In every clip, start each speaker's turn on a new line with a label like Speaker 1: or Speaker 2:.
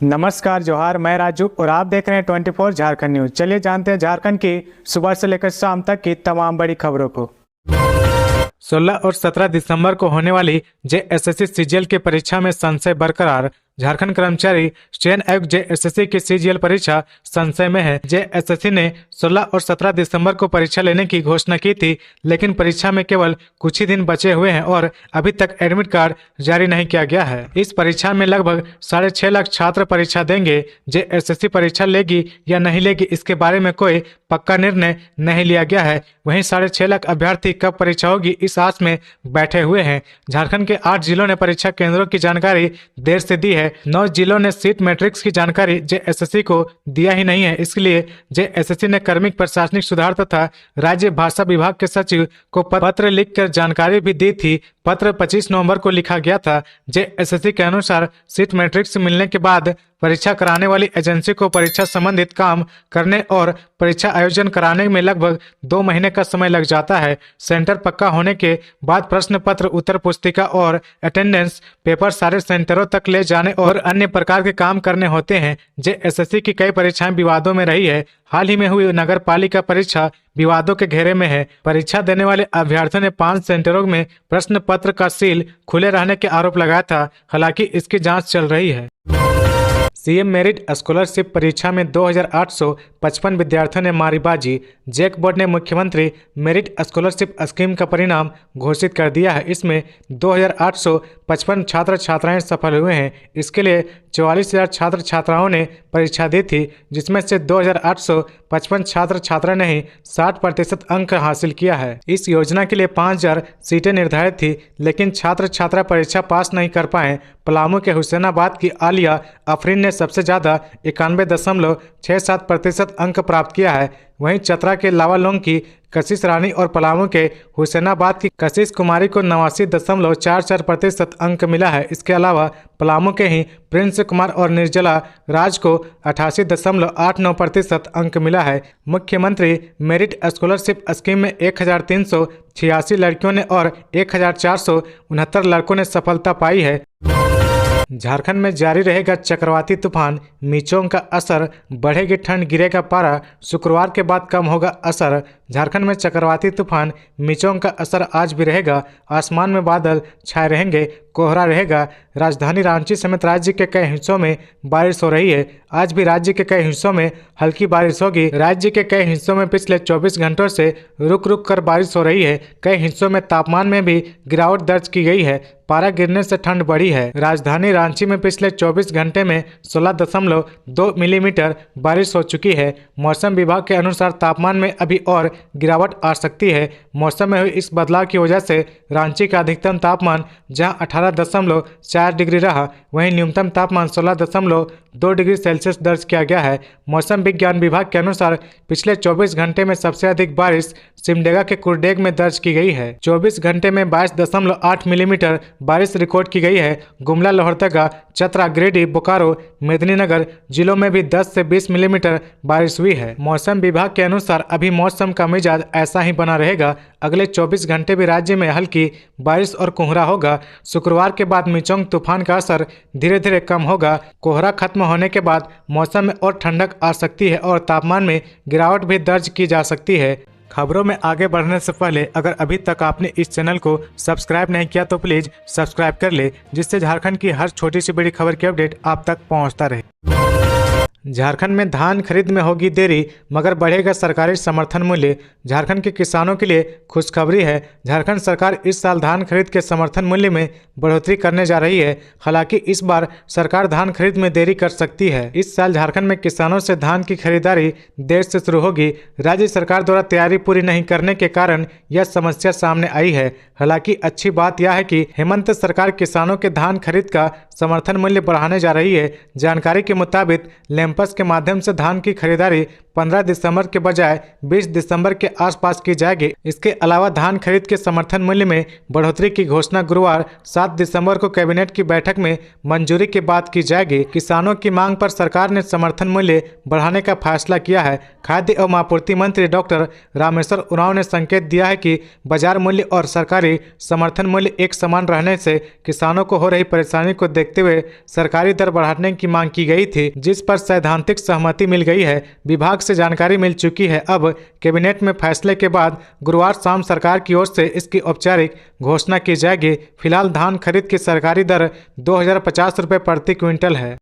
Speaker 1: नमस्कार जोहार, मैं राजू और आप देख रहे हैं 24 झारखंड न्यूज। चलिए जानते हैं झारखंड की सुबह से लेकर शाम तक की तमाम बड़ी खबरों को। 16 और 17 दिसंबर को होने वाली जेएसएससी सीजीएल की परीक्षा में संशय बरकरार। झारखंड कर्मचारी चयन आयोग जेएसएससी की सीजीएल परीक्षा संशय में है। जेएसएससी ने 16 और 17 दिसंबर को परीक्षा लेने की घोषणा की थी, लेकिन परीक्षा में केवल कुछ ही दिन बचे हुए हैं और अभी तक एडमिट कार्ड जारी नहीं किया गया है। इस परीक्षा में लगभग 6.5 लाख छात्र परीक्षा देंगे। जेएसएससी परीक्षा लेगी या नहीं लेगी, इसके बारे में कोई पक्का निर्णय नहीं लिया गया है। वहीं 6.5 लाख अभ्यर्थी कब परीक्षा होगी, इस आस में बैठे हुए हैं। झारखंड के 8 जिलों ने परीक्षा केंद्रों की जानकारी देर से दी है। 9 जिलों ने सीट मैट्रिक्स की जानकारी जेएसएससी को दिया ही नहीं है। इसके लिए जेएसएससी ने कार्मिक प्रशासनिक सुधार तथा राज्य भाषा विभाग के सचिव को पत्र लिखकर जानकारी भी दी थी। पत्र 25 नवंबर को लिखा गया था। जेएसएससी के अनुसार सीट मैट्रिक्स मिलने के बाद परीक्षा कराने वाली एजेंसी को परीक्षा संबंधित काम करने और परीक्षा आयोजन कराने में लगभग 2 महीने का समय लग जाता है। सेंटर पक्का होने के बाद प्रश्न पत्र, उत्तर पुस्तिका और अटेंडेंस पेपर सारे सेंटरों तक ले जाने और अन्य प्रकार के काम करने होते हैं। जेएसएससी की कई परीक्षाएं विवादों में रही है। हाल ही में हुई नगर पालिका परीक्षा विवादों के घेरे में है। परीक्षा देने वाले अभ्यर्थियों ने 5 सेंटरों में प्रश्न पत्र का सील खुले रहने के आरोप लगाया था। हालांकि इसकी जांच चल रही है। सीएम मेरिट स्कॉलरशिप परीक्षा में 2855 विद्यार्थियों ने मारी बाजी। जैक बोर्ड ने मुख्यमंत्री मेरिट स्कॉलरशिप स्कीम का परिणाम घोषित कर दिया है। इसमें 2855 छात्र छात्राएं सफल हुए हैं। इसके लिए 44,000 छात्र छात्राओं ने परीक्षा दी थी, जिसमें से 2855 छात्र छात्रा ने ही 60% अंक हासिल किया है। इस योजना के लिए 5000 सीटें निर्धारित थी, लेकिन छात्र छात्रा परीक्षा पास नहीं कर पाए। पलामू के हुसैनाबाद की आलिया अफरीन ने सबसे ज्यादा 91.67% अंक प्राप्त किया है। वहीं चतरा के लावालोंग की कशिश रानी और पलामू के हुसैनाबाद की कशिश कुमारी को 89.44% अंक मिला है। इसके अलावा पलामू के ही प्रिंस कुमार और निर्जला राज को 88.89% अंक मिला है। मुख्यमंत्री मेरिट स्कॉलरशिप स्कीम में 1386 लड़कियों ने और 1469 लड़कों ने सफलता पाई है। झारखंड में जारी रहेगा चक्रवाती तूफान मिचोंग का असर, बढ़ेगी ठंड, गिरेगा पारा, शुक्रवार के बाद कम होगा असर। झारखंड में चक्रवाती तूफान मिचोंग का असर आज भी रहेगा। आसमान में बादल छाए रहेंगे, कोहरा रहेगा। राजधानी रांची समेत राज्य के कई हिस्सों में बारिश हो रही है। आज भी राज्य के कई हिस्सों में हल्की बारिश होगी। राज्य के कई हिस्सों में पिछले 24 घंटों से रुक रुक कर बारिश हो रही है। कई हिस्सों में तापमान में भी गिरावट दर्ज की गई है। पारा गिरने से ठंड बढ़ी है। राजधानी रांची में पिछले 24 घंटे में 16.2 मिलीमीटर बारिश हो चुकी है। मौसम विभाग के अनुसार तापमान में अभी और गिरावट आ सकती है। मौसम में हुई इस बदलाव की वजह से रांची का अधिकतम तापमान जहां 18.4 डिग्री रहा, वहीं न्यूनतम तापमान 16.2 डिग्री सेल्सियस दर्ज किया गया है। मौसम विज्ञान विभाग के अनुसार पिछले 24 घंटे में सबसे अधिक बारिश सिमडेगा के कुरडेग में दर्ज की गई है। 24 घंटे में 22.8 मिलीमीटर बारिश रिकॉर्ड की गई है। गुमला, लोहरदगा, चतरा, गिरिडीह, बोकारो, मेदिनीनगर जिलों में भी 10 से 20 मिलीमीटर बारिश हुई है। मौसम विभाग के अनुसार अभी मौसम का मिजाज ऐसा ही बना रहेगा। अगले 24 घंटे भी राज्य में हल्की बारिश और कोहरा होगा। शुक्रवार के बाद मिचोंग तूफान का असर धीरे धीरे कम होगा। कोहरा खत्म होने के बाद मौसम में और ठंडक आ सकती है और तापमान में गिरावट भी दर्ज की जा सकती है। खबरों में आगे बढ़ने से पहले अगर अभी तक आपने इस चैनल को सब्सक्राइब नहीं किया तो प्लीज सब्सक्राइब कर ले, जिससे झारखंड की हर छोटी सी बड़ी खबर की अपडेट आप तक पहुंचता रहे। झारखंड में धान खरीद में होगी देरी, मगर बढ़ेगा सरकारी समर्थन मूल्य। झारखंड के किसानों के लिए खुशखबरी है। झारखंड सरकार इस साल धान खरीद के समर्थन मूल्य में बढ़ोतरी करने जा रही है। हालांकि इस बार सरकार धान खरीद में देरी कर सकती है। इस साल झारखंड में किसानों से धान की खरीदारी देर से शुरू होगी। राज्य सरकार द्वारा तैयारी पूरी नहीं करने के कारण यह समस्या सामने आई है। हालांकि अच्छी बात यह है कि हेमंत सरकार किसानों के धान खरीद का समर्थन मूल्य बढ़ाने जा रही है। जानकारी के मुताबिक लेम्पस के माध्यम से धान की खरीदारी 15 दिसंबर के बजाय 20 दिसंबर के आसपास की जाएगी। इसके अलावा धान खरीद के समर्थन मूल्य में बढ़ोतरी की घोषणा गुरुवार 7 दिसंबर को कैबिनेट की बैठक में मंजूरी के बाद की जाएगी। किसानों की मांग पर सरकार ने समर्थन मूल्य बढ़ाने का फैसला किया है। खाद्य एवं आपूर्ति मंत्री डॉक्टर रामेश्वर उरांव ने संकेत दिया है कि बाजार मूल्य और सरकारी समर्थन मूल्य एक समान रहने से किसानों को हो रही परेशानी को देखते हुए सरकारी दर बढ़ाने की मांग की गई थी, जिस पर सैद्धांतिक सहमति मिल गई है। विभाग से जानकारी मिल चुकी है। अब कैबिनेट में फैसले के बाद गुरुवार शाम सरकार की ओर से इसकी औपचारिक घोषणा की जाएगी। फिलहाल धान खरीद की सरकारी दर 2050 रुपये प्रति क्विंटल है।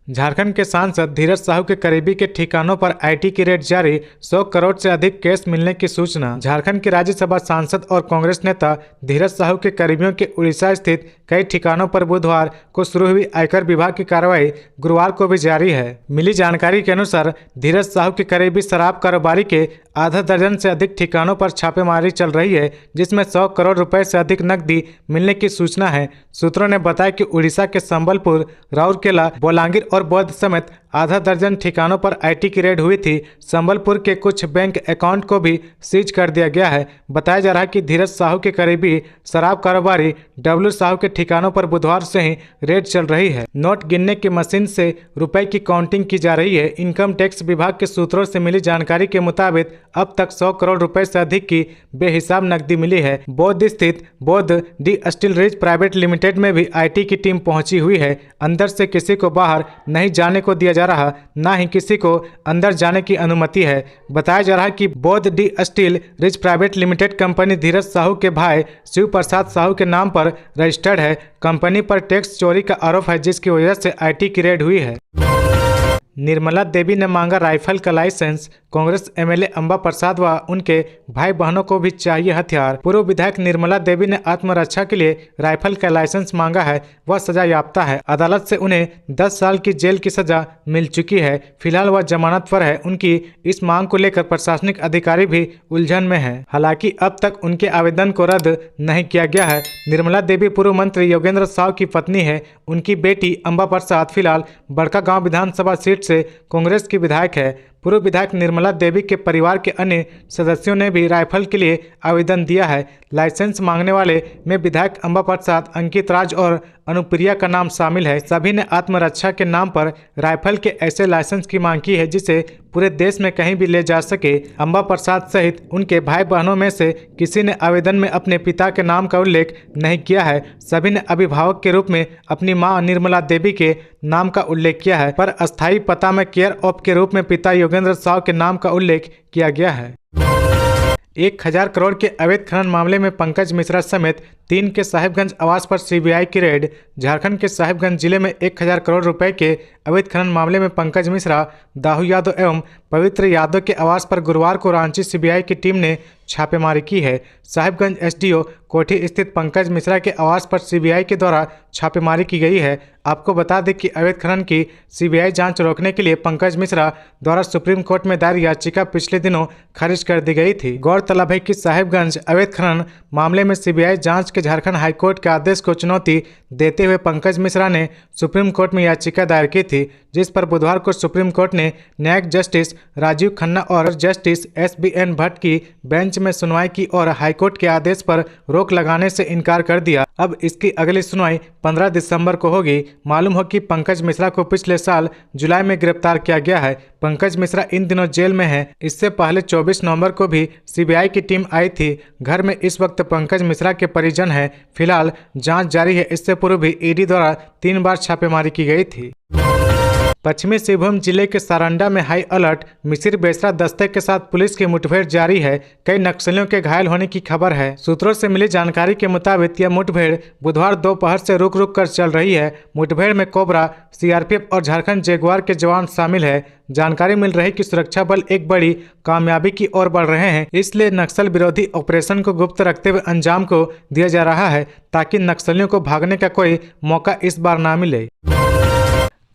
Speaker 1: झारखंड के सांसद धीरज साहू के करीबी के ठिकानों पर आईटी की रेड जारी, 100 करोड़ से अधिक केस मिलने की सूचना। झारखंड के राज्यसभा सांसद और कांग्रेस नेता धीरज साहू के करीबियों के उड़ीसा स्थित कई ठिकानों पर बुधवार को शुरू हुई आयकर विभाग की कार्रवाई गुरुवार को भी जारी है। मिली जानकारी के अनुसार धीरज साहू के करीबी शराब कारोबारी के आधा दर्जन से अधिक ठिकानों पर छापेमारी चल रही है, जिसमें 100 करोड़ रुपए से अधिक नकदी मिलने की सूचना है। सूत्रों ने बताया कि उड़ीसा के संबलपुर, राउरकेला, बोलांगीर और बौद्ध समेत आधा दर्जन ठिकानों पर आईटी की रेड हुई थी। संबलपुर के कुछ बैंक अकाउंट को भी सीज कर दिया गया है। बताया जा रहा है कि धीरज साहू के करीबी शराब कारोबारी डब्ल्यू साहू के ठिकानों पर बुधवार से ही रेड चल रही है। नोट गिनने की मशीन से रुपए की काउंटिंग की जा रही है। इनकम टैक्स विभाग के सूत्रों से मिली जानकारी के मुताबिक अब तक 100 करोड़ रुपए से अधिक की बेहिसाब नकदी मिली है। बौद्ध स्थित बौद्ध distilleries private limited में भी आईटी की टीम पहुंची हुई है। अंदर से किसी को बाहर नहीं जाने को दिया जा रहा, ना ही किसी को अंदर जाने की अनुमति है। बताया जा रहा है कि Boudh distilleries private limited company Dheeraj Sahu के भाई शिव प्रसाद साहू के नाम पर रजिस्टर्ड है। कंपनी पर टैक्स चोरी का आरोप है, जिसकी वजह से आईटी की रेड हुई है। निर्मला देवी ने मांगा राइफल का लाइसेंस। कांग्रेस एमएलए अंबा प्रसाद व उनके भाई बहनों को भी चाहिए हथियार। पूर्व विधायक निर्मला देवी ने आत्मरक्षा के लिए राइफल का लाइसेंस मांगा है। वह सजा याफ्ता है। अदालत से उन्हें 10 साल की जेल की सजा मिल चुकी है। फिलहाल वह जमानत पर है। उनकी इस मांग को लेकर प्रशासनिक अधिकारी भी उलझन में है। हालांकि अब तक उनके आवेदन को रद्द नहीं किया गया है। निर्मला देवी पूर्व मंत्री योगेंद्र साहू की पत्नी है। उनकी बेटी अंबा प्रसाद फिलहाल बड़कागांव विधानसभा सीट से कांग्रेस की विधायक है। पूर्व विधायक निर्मला देवी के परिवार के अन्य सदस्यों ने भी राइफल के लिए आवेदन दिया है। लाइसेंस मांगने वाले में विधायक अंबा प्रसाद, अंकित राज और अनुप्रिया का नाम शामिल है। सभी ने आत्मरक्षा के नाम पर राइफल के ऐसे लाइसेंस की मांग की है जिसे पूरे देश में कहीं भी ले जा सके। अंबा प्रसाद सहित उनके भाई बहनों में से किसी ने आवेदन में अपने पिता के नाम का उल्लेख नहीं किया है। सभी ने अभिभावक के रूप में अपनी मां निर्मला देवी के नाम का उल्लेख किया है, पर अस्थायी पता में केयर ऑफ के रूप में पिता योगेंद्र साहू के नाम का उल्लेख किया गया है। 1000 करोड़ के अवैध खनन मामले में पंकज मिश्रा समेत 3 के साहिबगंज आवास पर सीबीआई की रेड। झारखंड के साहिबगंज जिले में 1000 करोड़ रुपए के अवैध खनन मामले में पंकज मिश्रा, दाहू यादव एवं पवित्र यादव के आवास पर गुरुवार को रांची सीबीआई की टीम ने छापेमारी की है। साहिबगंज एसडीओ कोठी स्थित पंकज मिश्रा के आवास पर सीबीआई के द्वारा छापेमारी की गई है। आपको बता दें कि अवैध खनन की सीबीआई जांच रोकने के लिए पंकज मिश्रा द्वारा सुप्रीम कोर्ट में दायर याचिका पिछले दिनों खारिज कर दी गई थी। गौरतलब है कि साहिबगंज अवैध खनन मामले में सीबीआई जांच के झारखंड हाईकोर्ट के आदेश को चुनौती देते हुए पंकज मिश्रा ने सुप्रीम कोर्ट में याचिका दायर की थी, जिस पर बुधवार को सुप्रीम कोर्ट ने न्यायिक जस्टिस राजीव खन्ना और जस्टिस SBN भट्ट की बेंच में सुनवाई की और हाईकोर्ट के आदेश पर रोक लगाने से इनकार कर दिया। अब इसकी अगली सुनवाई 15 दिसंबर को होगी। मालूम हो कि पंकज मिश्रा को पिछले साल जुलाई में गिरफ्तार किया गया है। पंकज मिश्रा इन दिनों जेल में है। इससे पहले 24 नवंबर को भी सीबीआई की टीम आई थी। घर में इस वक्त पंकज मिश्रा के परिजन हैं। फिलहाल जांच जारी है। इससे पूर्व भी ईडी द्वारा 3 बार छापेमारी की गई थी। पश्चिमी सिंहभूम जिले के सारंडा में हाई अलर्ट। मिसिर बेसरा दस्ते के साथ पुलिस की मुठभेड़ जारी है। कई नक्सलियों के घायल होने की खबर है। सूत्रों से मिली जानकारी के मुताबिक यह मुठभेड़ बुधवार दोपहर से रुक रुक कर चल रही है। मुठभेड़ में कोबरा, सीआरपीएफ और झारखंड जगुआर के जवान शामिल है। जानकारी मिल रही कि सुरक्षा बल एक बड़ी कामयाबी की ओर बढ़ रहे हैं, इसलिए नक्सल विरोधी ऑपरेशन को गुप्त रखते हुए अंजाम को दिया जा रहा है, ताकि नक्सलियों को भागने का कोई मौका इस बार ना मिले।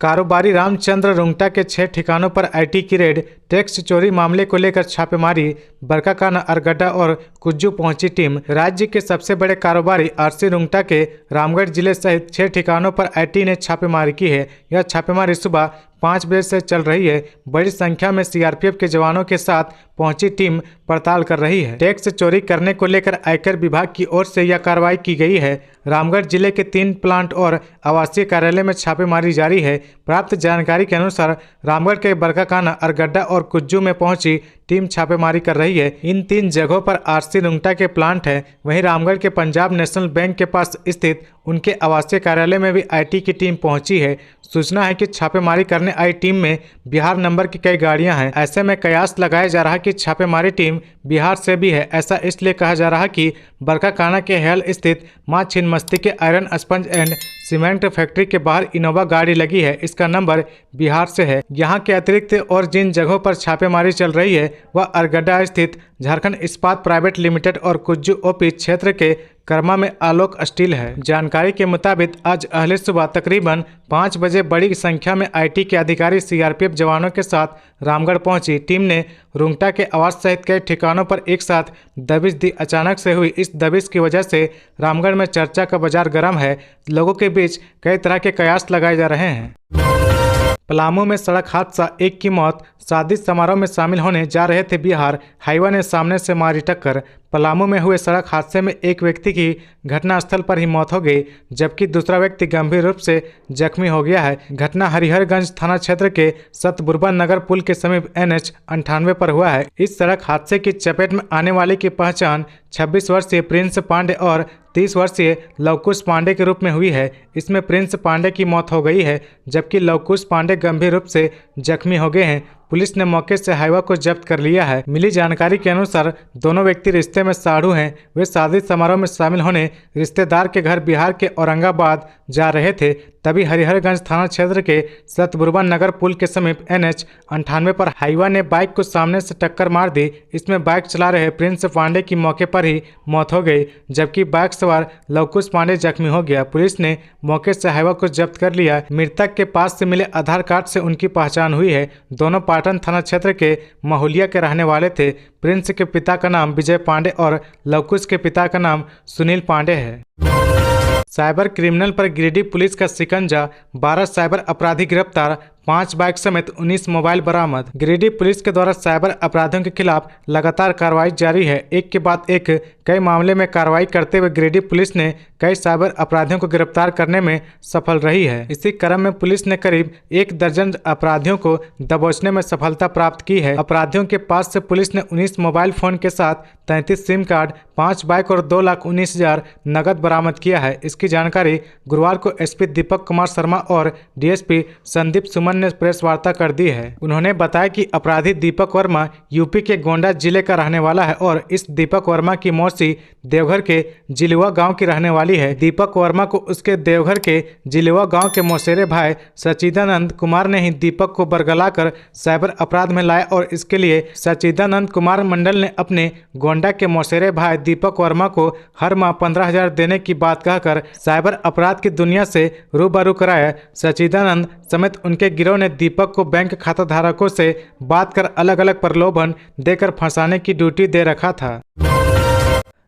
Speaker 1: कारोबारी रामचंद्र रुंगटा के 6 ठिकानों पर आईटी की रेड। टैक्स चोरी मामले को लेकर छापेमारी। बरकाकाना, अरगड्डा और कुज्जू पहुंची टीम। राज्य के सबसे बड़े कारोबारी आरसी रुंगटा के रामगढ़ जिले सहित 6 ठिकानों पर आईटी ने छापेमारी की है। यह छापेमारी सुबह 5 बजे से चल रही है। बड़ी संख्या में सीआरपीएफ के जवानों के साथ पहुंची टीम पड़ताल कर रही है। टैक्स चोरी करने को लेकर आयकर विभाग की ओर से यह कार्रवाई की गई है। रामगढ़ जिले के 3 प्लांट और आवासीय कार्यालय में छापेमारी जारी है। प्राप्त जानकारी के अनुसार रामगढ़ के बरकाकाना, अरगड्डा और कुज्जू में पहुंची टीम छापेमारी कर रही है। इन 3 जगहों पर आरसी रुंगटा के प्लांट है। वहीं रामगढ़ के पंजाब नेशनल बैंक के पास स्थित उनके आवासीय कार्यालय में भी आईटी की टीम पहुंची है। सूचना है कि छापेमारी करने आई टीम में बिहार नंबर की कई गाड़ियां हैं। ऐसे में कयास लगाया जा रहा कि छापेमारी टीम बिहार से भी है। ऐसा इसलिए कहा जा रहा कि बरकाकाना के हेल स्थित मां छिन्नमस्ती के iron sponge and cement factory के बाहर इनोवा गाड़ी लगी है। इसका नंबर बिहार से है। यहाँ के अतिरिक्त और जिन जगहों पर छापेमारी चल रही है वह अरगड्डा स्थित झारखंड इस्पात प्राइवेट लिमिटेड और कुज्जू ओपी क्षेत्र के कर्मा में आलोक स्टील है। जानकारी के मुताबिक आज अहले सुबह तकरीबन 5 बजे बड़ी संख्या में आईटी के अधिकारी सीआरपीएफ जवानों के साथ रामगढ़ पहुंची। टीम ने रुंगटा के आवास सहित कई ठिकानों पर एक साथ दबिश दी। अचानक से हुई इस दबिश की वजह से रामगढ़ में चर्चा का बाजार गर्म है। लोगों के बीच कई तरह के कयास लगाए जा रहे हैं। पलामू में सड़क हादसा, एक की मौत। शादी समारोह में शामिल होने जा रहे थे बिहार, हाईवा ने सामने से मारी टक्कर। पलामू में हुए सड़क हादसे में एक व्यक्ति की घटनास्थल पर ही मौत हो गई, जबकि दूसरा व्यक्ति गंभीर रूप से जख्मी हो गया है। घटना हरिहरगंज थाना क्षेत्र के सतबुरबा नगर पुल के समीप NH 98 पर हुआ है। इस सड़क हादसे की चपेट में आने वाले की पहचान 26 वर्षीय प्रिंस पांडे और 30 वर्षीय लवकुश पांडे के रूप में हुई है। इसमें प्रिंस पांडे की मौत हो गई है, जबकि लवकुश पांडे गंभीर रूप से जख्मी हो गए हैं। पुलिस ने मौके से हाईवा को जब्त कर लिया है। मिली जानकारी के अनुसार दोनों व्यक्ति रिश्ते में साढ़ू हैं। वे शादी समारोह में शामिल होने रिश्तेदार के घर बिहार के औरंगाबाद जा रहे थे। तभी हरिहरगंज थाना क्षेत्र के सतबुरबा नगर पुल के समीप NH 98 पर हाईवा ने बाइक को सामने से टक्कर मार दी। इसमें बाइक चला रहे प्रिंस पांडे की मौके पर ही मौत हो गई, जबकि बाइक सवार लवकुश पांडे जख्मी हो गया। पुलिस ने मौके से हाईवा को जब्त कर लिया। मृतक के पास से मिले आधार कार्ड से उनकी पहचान हुई है। दोनों पाटन थाना क्षेत्र के महुलिया के रहने वाले थे। प्रिंस के पिता का नाम विजय पांडे और लवकुश के पिता का नाम सुनील पांडे है। साइबर क्रिमिनल पर गिरिडीह पुलिस का शिकंजा, 12 साइबर अपराधी गिरफ्तार, 5 बाइक समेत 19 मोबाइल बरामद। गिरिडीह पुलिस के द्वारा साइबर अपराधियों के खिलाफ लगातार कार्रवाई जारी है। एक के बाद एक कई मामले में कार्रवाई करते हुए गिरिडीह पुलिस ने कई साइबर अपराधियों को गिरफ्तार करने में सफल रही है। इसी क्रम में पुलिस ने करीब 1 दर्जन अपराधियों को दबोचने में सफलता प्राप्त की है। अपराधियों के पास से पुलिस ने 19 मोबाइल फोन के साथ 33 सिम कार्ड, 5 बाइक और 2,19,000 नकद बरामद किया है। इसकी जानकारी गुरुवार को एसपी दीपक कुमार शर्मा और डीएसपी संदीप सुमन ने प्रेस वार्ता कर दी है। उन्होंने बताया कि अपराधी दीपक वर्मा यूपी के गोंडा जिले का रहने वाला है और इस दीपक वर्मा की मौसी देवघर के जिलुआ गांव की रहने वाली है। दीपक वर्मा को उसके देवघर के जिलुआ गांव के मौसेरे भाई सचिदानंद कुमार ने ही दीपक को बरगलाकर साइबर अपराध में लाया और इसके लिए सचिदानंद कुमार मंडल ने अपने गोंडा के मौसेरे भाई दीपक वर्मा को हर माह 15,000 देने की बात कहकर साइबर अपराध की दुनिया से रूबरू कराया। सचिदानंद समेत उनके गिरोह ने दीपक को बैंक खाता धारकों से बात कर अलग अलग प्रलोभन देकर फंसाने की ड्यूटी दे रखा था।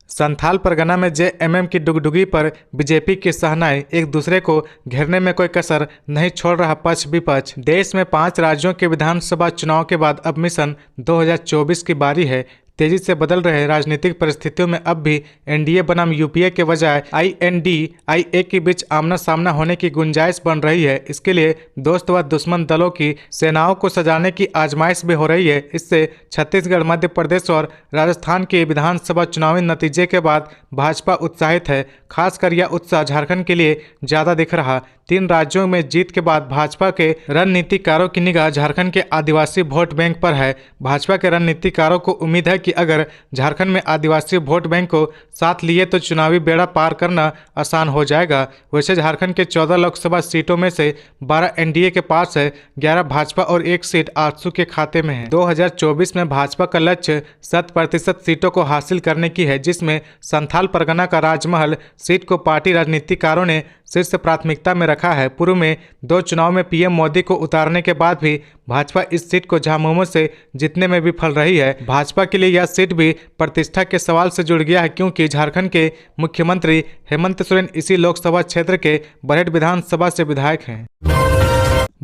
Speaker 1: संथाल परगना में जेएमएम की डुगडुगी पर बीजेपी की शहनाई, एक दूसरे को घेरने में कोई कसर नहीं छोड़ रहा पक्ष विपक्ष। देश में 5 राज्यों के विधानसभा चुनाव के बाद अब मिशन 2024 की बारी है। तेजी से बदल रहे राजनीतिक परिस्थितियों में अब भी एनडीए बनाम यूपीए के बजाय INDIA के बीच आमना सामना होने की गुंजाइश बन रही है। इसके लिए दोस्त व दुश्मन दलों की सेनाओं को सजाने की आजमाइश भी हो रही है। इससे छत्तीसगढ़, मध्य प्रदेश और राजस्थान के विधानसभा चुनावी नतीजे के बाद भाजपा उत्साहित है। खासकर यह उत्साह झारखंड के लिए ज्यादा दिख रहा। 3 राज्यों में जीत के बाद भाजपा के रणनीतिकारों की निगाह झारखंड के आदिवासी वोट बैंक पर है। भाजपा के रणनीतिकारों को उम्मीद है कि अगर झारखंड में आदिवासी वोट बैंक को साथ लिए तो चुनावी बेड़ा पार करना आसान हो जाएगा। वैसे झारखंड के 14 लोकसभा सीटों में से 12 एनडीए के पास है, 11 भाजपा और 1 सीट आजसू के खाते में है। 2024 में भाजपा का लक्ष्य 100% सीटों को हासिल करने की है, जिसमें संथाल परगना का राजमहल सीट को पार्टी राजनीतिकारों ने शीर्ष प्राथमिकता में रखा है। पूर्व में 2 चुनाव में पीएम मोदी को उतारने के बाद भी भाजपा इस सीट को झामुमो से जीतने में विफल रही है। भाजपा के लिए यह सीट भी प्रतिष्ठा के सवाल से जुड़ गया है, क्योंकि झारखंड के मुख्यमंत्री हेमंत सोरेन इसी लोकसभा क्षेत्र के बरहेट विधानसभा से विधायक हैं।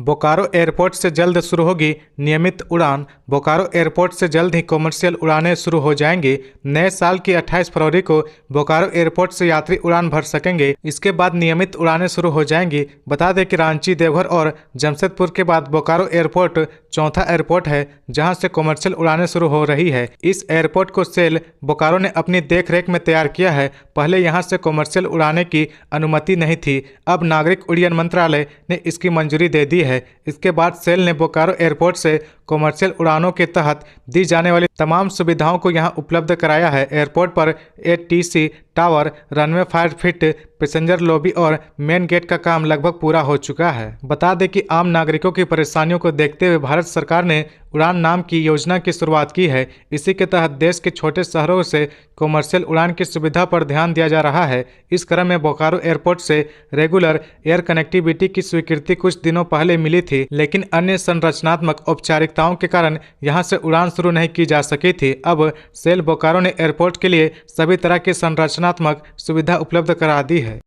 Speaker 1: बोकारो एयरपोर्ट से जल्द शुरू होगी नियमित उड़ान। बोकारो एयरपोर्ट से जल्द ही कॉमर्शियल उड़ानें शुरू हो जाएंगी। नए साल की 28 फरवरी को बोकारो एयरपोर्ट से यात्री उड़ान भर सकेंगे। इसके बाद नियमित उड़ानें शुरू हो जाएंगी। बता दें कि रांची, देवघर और जमशेदपुर के बाद बोकारो एयरपोर्ट चौथा एयरपोर्ट है जहां से कॉमर्शियल उड़ानें शुरू हो रही है। इस एयरपोर्ट को सेल बोकारो ने अपनी देखरेख में तैयार किया है। पहले यहां से कॉमर्शियल उड़ाने की अनुमति नहीं थी, अब नागरिक उड्डयन मंत्रालय ने इसकी मंजूरी दे दी है। इसके बाद सेल ने बोकारो एयरपोर्ट से कॉमर्शियल उड़ानों के तहत दी जाने वाली तमाम सुविधाओं को यहां उपलब्ध कराया है। एयरपोर्ट पर ATC tower, runway 5 feet, passenger lobby और मेन गेट का काम लगभग पूरा हो चुका है। बता दें कि आम नागरिकों की परेशानियों को देखते हुए भारत सरकार ने उड़ान नाम की योजना की शुरुआत की है। इसी के तहत देश के छोटे शहरों से कॉमर्शियल उड़ान की सुविधा पर ध्यान दिया जा रहा है। इस क्रम में बोकारो एयरपोर्ट से रेगुलर एयर कनेक्टिविटी की स्वीकृति कुछ दिनों पहले मिली थी, लेकिन अन्य संरचनात्मक औपचारिकताओं के कारण यहां से उड़ान शुरू नहीं की जा सकी थी। अब सेल बोकारो ने एयरपोर्ट के लिए सभी तरह की संरचनात्मक सुविधा उपलब्ध करा दी है।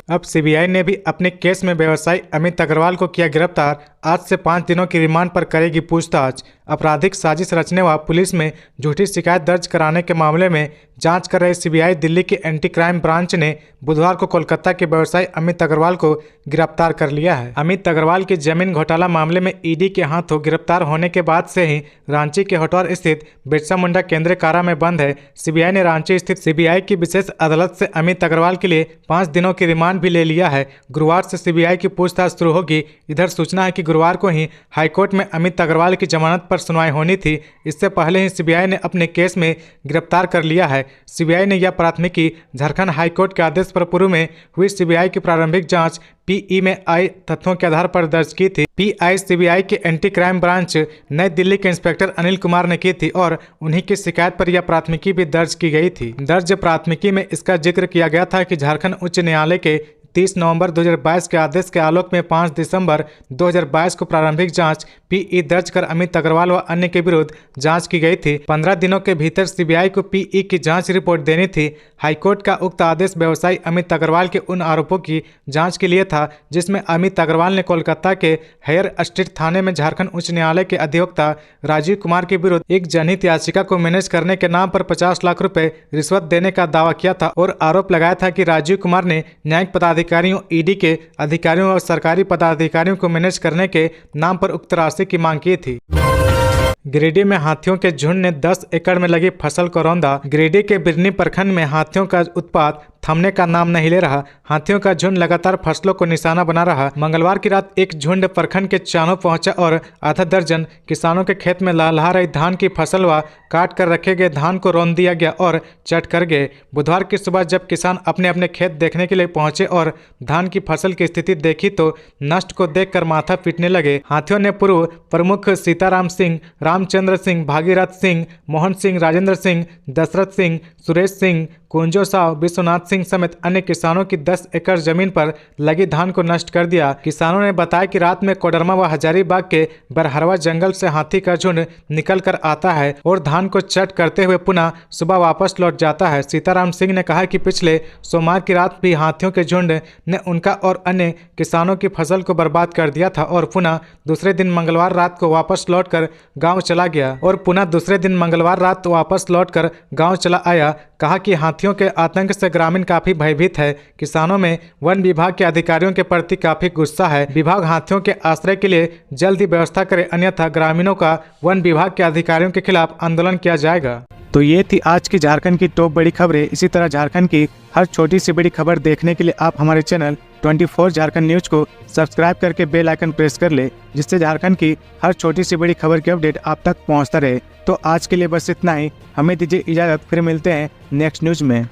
Speaker 1: अब CBI ने भी अपने केस में व्यवसायी अमित अग्रवाल को किया गिरफ्तार। आज से 5 दिनों की रिमांड पर करेगी पूछताछ। आपराधिक साजिश रचने व पुलिस में झूठी शिकायत दर्ज कराने के मामले में जांच कर रही CBI दिल्ली की एंटी क्राइम ब्रांच ने बुधवार को कोलकाता के व्यवसायी अमित अग्रवाल को गिरफ्तार कर लिया है। अमित अग्रवाल की जमीन घोटाला मामले में ED के हाथों गिरफ्तार होने के बाद से ही रांची के होटवार स्थित बिरसा मुंडा केंद्रीय कारा में बंद है। CBI ने रांची स्थित CBI की विशेष अदालत से अमित अग्रवाल के लिए 5 दिनों की रिमांड भी ले लिया है। गुरुवार से CBI की पूछताछ शुरू होगी। इधर सूचना है कि गुरुवार को ही हाईकोर्ट में अमित अग्रवाल की जमानत पर सुनवाई होनी थी। इससे पहले ही CBI ने अपने केस में गिरफ्तार कर लिया है। CBI ने यह प्राथमिकी झारखंड हाईकोर्ट के आदेश पर पूर्व में हुई CBI की प्रारंभिक जांच PE में आए तथ्यों के आधार पर दर्ज की थी। PI CBI के एंटी क्राइम ब्रांच नई दिल्ली के इंस्पेक्टर अनिल कुमार ने की थी और उन्हीं की शिकायत पर यह प्राथमिकी भी दर्ज की गई थी। दर्ज प्राथमिकी में इसका जिक्र किया गया था कि झारखंड उच्च न्यायालय के 30 नवंबर 2022 के आदेश के आलोक में 5 दिसंबर 2022 को प्रारंभिक जांच PE दर्ज कर अमित अग्रवाल व अन्य के विरुद्ध जांच की गई थी। 15 दिनों के भीतर CBI को PE की जांच रिपोर्ट देनी थी। हाईकोर्ट का उक्त आदेश व्यवसायी अमित अग्रवाल के उन आरोपों की जांच के लिए था जिसमें अमित अग्रवाल ने कोलकाता के हायर स्ट्रीट थाने में झारखंड उच्च न्यायालय के अधिवक्ता राजीव कुमार के विरुद्ध एक जनहित याचिका को मैनेज करने के नाम पर 50 लाख रुपए रिश्वत देने का दावा किया था और आरोप लगाया था कि राजीव कुमार ने न्यायिक पदाधिकारियों, ED के अधिकारियों और सरकारी पदाधिकारियों को मैनेज करने के नाम पर उक्त राशि की मांग की थी। गिरिडीह में हाथियों के झुंड ने 10 एकड़ में लगी फसल को रौंदा। गिरिडीह के बिरनी प्रखंड में हाथियों का उत्पात थमने का नाम नहीं ले रहा। हाथियों का झुंड लगातार फसलों को निशाना बना रहा। मंगलवार की रात एक झुंड प्रखंड के चानों पहुंचा और आधा दर्जन किसानों के खेत में लहलहा रही धान की फसल व काट कर रखे गए धान को रौंद दिया गया और चट कर गए। बुधवार की सुबह जब किसान अपने अपने खेत देखने के लिए पहुंचे और धान की फसल की स्थिति देखी तो नष्ट को देखकर माथा पीटने लगे। हाथियों ने पूर्व प्रमुख सीताराम सिंह, रामचंद्र सिंह, भागीरथ सिंह, मोहन सिंह, राजेंद्र सिंह, दशरथ सिंह, सुरेश सिंह, कुंजो साव, विश्वनाथ सिंह समेत अन्य किसानों की 10 एकड़ जमीन पर लगी धान को नष्ट कर दिया। किसानों ने बताया कि रात में कोडरमा व हजारीबाग के बरहरवा जंगल से हाथी का झुंड निकल कर आता है और धान को चट करते हुए पुनः सुबह वापस लौट जाता है। सीताराम सिंह ने कहा कि पिछले सोमवार की रात भी हाथियों के झुंड ने उनका और अन्य किसानों की फसल को बर्बाद कर दिया था और पुनः दूसरे दिन मंगलवार रात को वापस लौटकर गाँव चला गया और पुनः दूसरे दिन मंगलवार रात वापस लौटकर गाँव चला आया। कहा कि हाथियों के आतंक से ग्रामीण काफी भयभीत है। किसानों में वन विभाग के अधिकारियों के प्रति काफी गुस्सा है। विभाग हाथियों के आश्रय के लिए जल्द ही व्यवस्था करे, अन्यथा ग्रामीणों का वन विभाग के अधिकारियों के खिलाफ आंदोलन किया जाएगा। तो ये थी आज की झारखंड की टॉप बड़ी खबरें। इसी तरह झारखंड की हर छोटी सी बड़ी खबर देखने के लिए आप हमारे चैनल 24 झारखंड न्यूज को सब्सक्राइब करके बेल आइकन प्रेस कर ले, जिससे झारखंड की हर छोटी सी बड़ी खबर की अपडेट आप तक पहुंचता रहे। तो आज के लिए बस इतना ही। हमें दीजिए इजाजत, फिर मिलते हैं नेक्स्ट न्यूज में।